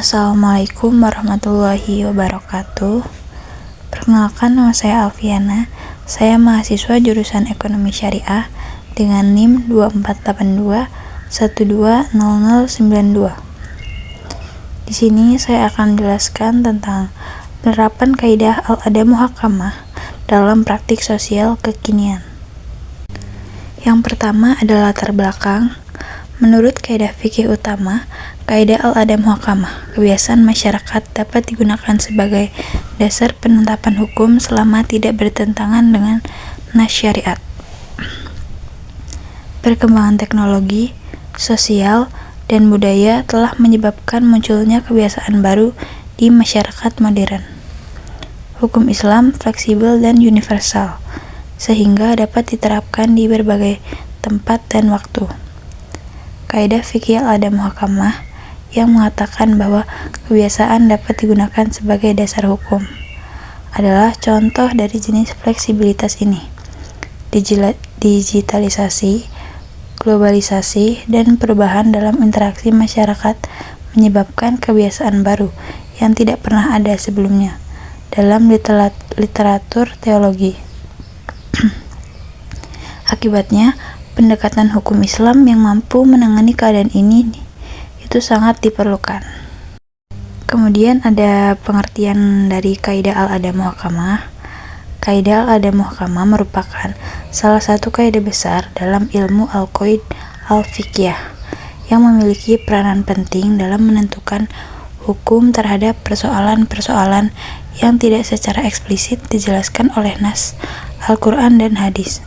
Assalamualaikum warahmatullahi wabarakatuh. Perkenalkan, nama saya Alfiana. Saya mahasiswa jurusan Ekonomi Syariah dengan NIM 2482120092. Di sini saya akan menjelaskan tentang penerapan kaidah al-ada muhakamah dalam praktik sosial kekinian. Yang pertama adalah latar belakang. Menurut kaidah fikih utama, kaidah al-ada muhakamah, kebiasaan masyarakat dapat digunakan sebagai dasar penetapan hukum selama tidak bertentangan dengan nas syariat. Perkembangan teknologi, sosial, dan budaya telah menyebabkan munculnya kebiasaan baru di masyarakat modern. Hukum Islam fleksibel dan universal, sehingga dapat diterapkan di berbagai tempat dan waktu. Kaidah fikih al-ada muhakamah yang mengatakan bahwa kebiasaan dapat digunakan sebagai dasar hukum adalah contoh dari jenis fleksibilitas ini. Digitalisasi, globalisasi, dan perubahan dalam interaksi masyarakat menyebabkan kebiasaan baru yang tidak pernah ada sebelumnya dalam literatur teologi. Akibatnya, pendekatan hukum Islam yang mampu menangani keadaan ini itu sangat diperlukan. Kemudian ada pengertian dari kaidah al-ada muhakamah. Kaidah al-ada muhakamah merupakan salah satu kaidah besar dalam ilmu al-qaid al-fiqhiyah yang memiliki peranan penting dalam menentukan hukum terhadap persoalan-persoalan yang tidak secara eksplisit dijelaskan oleh nas Al-Quran dan hadis.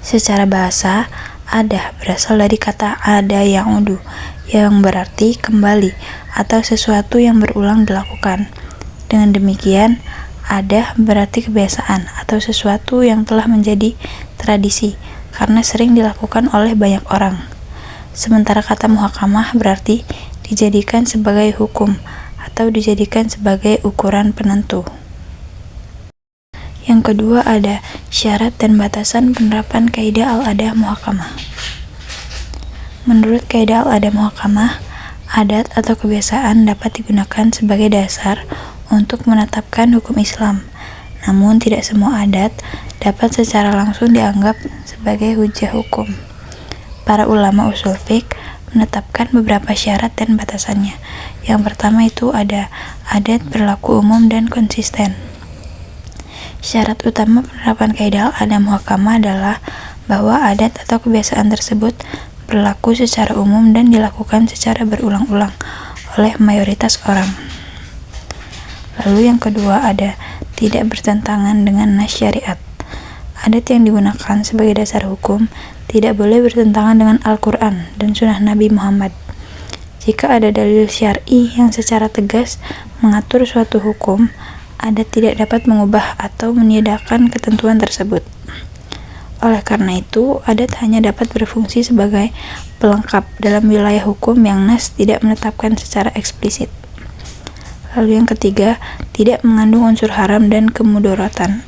Secara bahasa, ada berasal dari kata ada ya'udu, yang berarti kembali atau sesuatu yang berulang dilakukan. Dengan demikian, ada berarti kebiasaan atau sesuatu yang telah menjadi tradisi karena sering dilakukan oleh banyak orang. Sementara kata muhakamah berarti dijadikan sebagai hukum atau dijadikan sebagai ukuran penentu. Yang kedua ada syarat dan batasan penerapan kaidah al-ada muhakamah. Menurut kaidah al-ada muhakamah, adat atau kebiasaan dapat digunakan sebagai dasar untuk menetapkan hukum Islam. Namun tidak semua adat dapat secara langsung dianggap sebagai hujah hukum. Para ulama usul fiqh menetapkan beberapa syarat dan batasannya. Yang pertama itu ada adat berlaku umum dan konsisten. Syarat utama penerapan kaidah al-ada muhakamah adalah bahwa adat atau kebiasaan tersebut berlaku secara umum dan dilakukan secara berulang-ulang oleh mayoritas orang. Lalu yang kedua ada tidak bertentangan dengan nas syariat. Adat yang digunakan sebagai dasar hukum tidak boleh bertentangan dengan Al-Quran dan Sunnah Nabi Muhammad. Jika ada dalil syar'i yang secara tegas mengatur suatu hukum, adat tidak dapat mengubah atau meniadakan ketentuan tersebut. Oleh karena itu, adat hanya dapat berfungsi sebagai pelengkap dalam wilayah hukum yang nas tidak menetapkan secara eksplisit. Lalu yang ketiga, tidak mengandung unsur haram dan kemudorotan.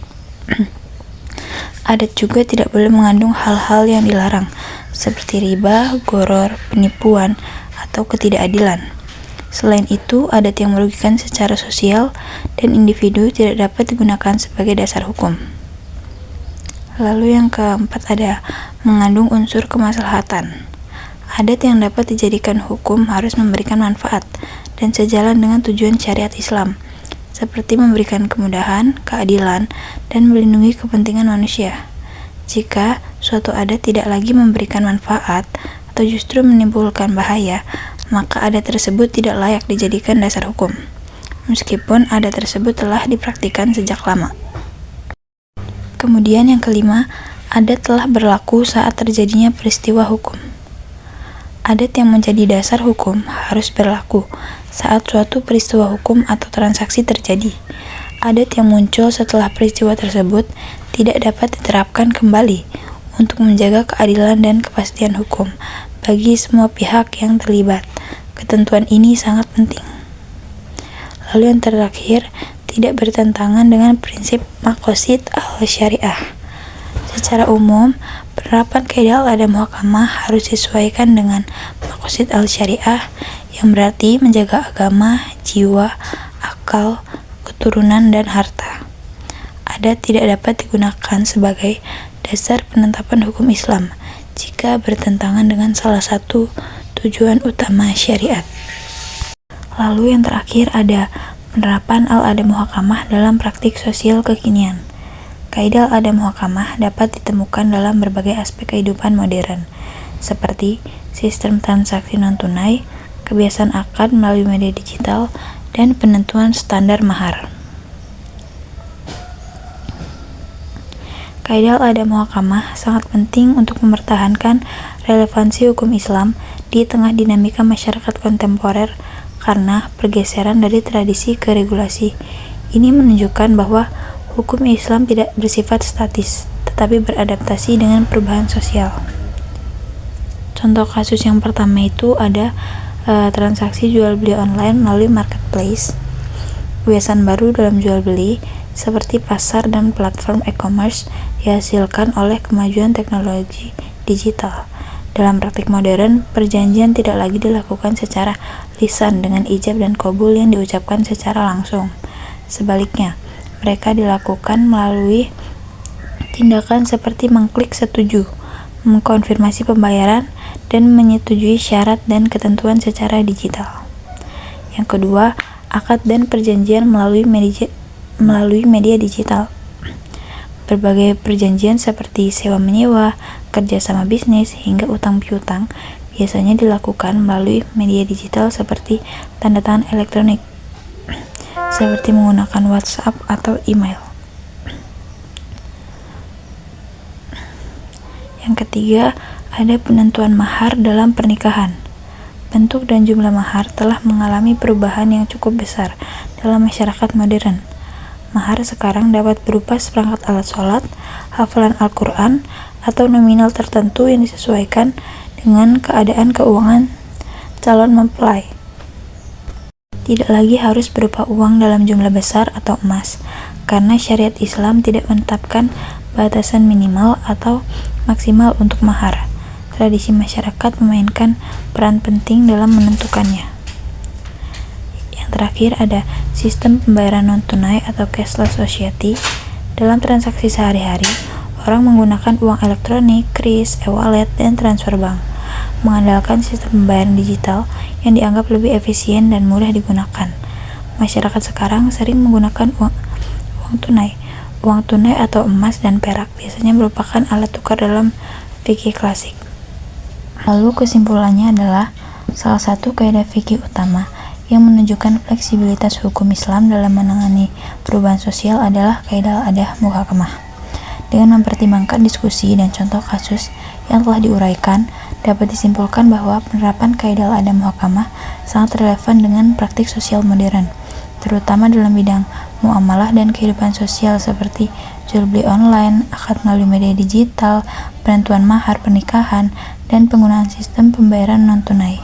Adat juga tidak boleh mengandung hal-hal yang dilarang, seperti riba, gharar, penipuan, atau ketidakadilan. Selain itu, adat yang merugikan secara sosial dan individu tidak dapat digunakan sebagai dasar hukum. Lalu yang keempat ada mengandung unsur kemaslahatan. Adat yang dapat dijadikan hukum harus memberikan manfaat dan sejalan dengan tujuan syariat Islam, seperti memberikan kemudahan, keadilan, dan melindungi kepentingan manusia. Jika suatu adat tidak lagi memberikan manfaat atau justru menimbulkan bahaya, maka adat tersebut tidak layak dijadikan dasar hukum, meskipun adat tersebut telah dipraktikkan sejak lama. Kemudian yang kelima, adat telah berlaku saat terjadinya peristiwa hukum. Adat yang menjadi dasar hukum harus berlaku saat suatu peristiwa hukum atau transaksi terjadi. Adat yang muncul setelah peristiwa tersebut tidak dapat diterapkan kembali untuk menjaga keadilan dan kepastian hukum bagi semua pihak yang terlibat. Ketentuan ini sangat penting. Lalu yang terakhir, tidak bertentangan dengan prinsip maqasid al-syariah. Secara umum, penerapan kaidah al-adha muhakamah harus disesuaikan dengan maqasid al-syariah, yang berarti menjaga agama, jiwa, akal, keturunan, dan harta. Adat tidak dapat digunakan sebagai dasar penetapan hukum Islam jika bertentangan dengan salah satu tujuan utama syariat. Lalu yang terakhir ada penerapan al-adha muhakamah dalam praktik sosial kekinian. Kaidah al-adha muhakamah dapat ditemukan dalam berbagai aspek kehidupan modern, seperti sistem transaksi non-tunai, kebiasaan akad melalui media digital, dan penentuan standar mahar. Kaidah al-adha muhakamah sangat penting untuk mempertahankan relevansi hukum Islam di tengah dinamika masyarakat kontemporer karena pergeseran dari tradisi ke regulasi. Ini menunjukkan bahwa hukum Islam tidak bersifat statis, tetapi beradaptasi dengan perubahan sosial. Contoh kasus yang pertama itu ada transaksi jual beli online melalui marketplace. Kebiasaan baru dalam jual beli seperti pasar dan platform e-commerce dihasilkan oleh kemajuan teknologi digital. Dalam praktik modern, perjanjian tidak lagi dilakukan secara lisan dengan ijab dan qabul yang diucapkan secara langsung. Sebaliknya, mereka dilakukan melalui tindakan seperti mengklik setuju, mengkonfirmasi pembayaran, dan menyetujui syarat dan ketentuan secara digital. Yang kedua, akad dan perjanjian melalui media digital. Berbagai perjanjian seperti sewa-menyewa, kerjasama bisnis, hingga utang piutang biasanya dilakukan melalui media digital seperti tanda tangan elektronik, seperti menggunakan WhatsApp atau email. Yang ketiga, ada penentuan mahar dalam pernikahan. Bentuk dan jumlah mahar telah mengalami perubahan yang cukup besar dalam masyarakat modern. Mahar sekarang dapat berupa seperangkat alat sholat, hafalan Al-Quran, atau nominal tertentu yang disesuaikan dengan keadaan keuangan calon mempelai. Tidak lagi harus berupa uang dalam jumlah besar atau emas, karena syariat Islam tidak menetapkan batasan minimal atau maksimal untuk mahar. Tradisi masyarakat memainkan peran penting dalam menentukannya. Terakhir ada sistem pembayaran non-tunai atau cashless society. Dalam transaksi sehari-hari, orang menggunakan uang elektronik, kris, e-wallet, dan transfer bank. Mengandalkan sistem pembayaran digital yang dianggap lebih efisien dan mudah digunakan. Masyarakat sekarang sering menggunakan uang tunai. Uang tunai atau emas dan perak biasanya merupakan alat tukar dalam fikih klasik. Lalu kesimpulannya adalah salah satu kaidah fikih utama yang menunjukkan fleksibilitas hukum Islam dalam menangani perubahan sosial adalah kaidah al-adha muhakamah. Dengan mempertimbangkan diskusi dan contoh kasus yang telah diuraikan, dapat disimpulkan bahwa penerapan kaidah al-adha muhakamah sangat relevan dengan praktik sosial modern, terutama dalam bidang muamalah dan kehidupan sosial seperti jual beli online, akad melalui media digital, penentuan mahar pernikahan, dan penggunaan sistem pembayaran non-tunai.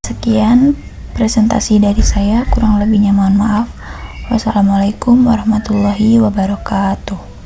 Sekian presentasi dari saya, kurang lebihnya mohon maaf. Wassalamualaikum warahmatullahi wabarakatuh.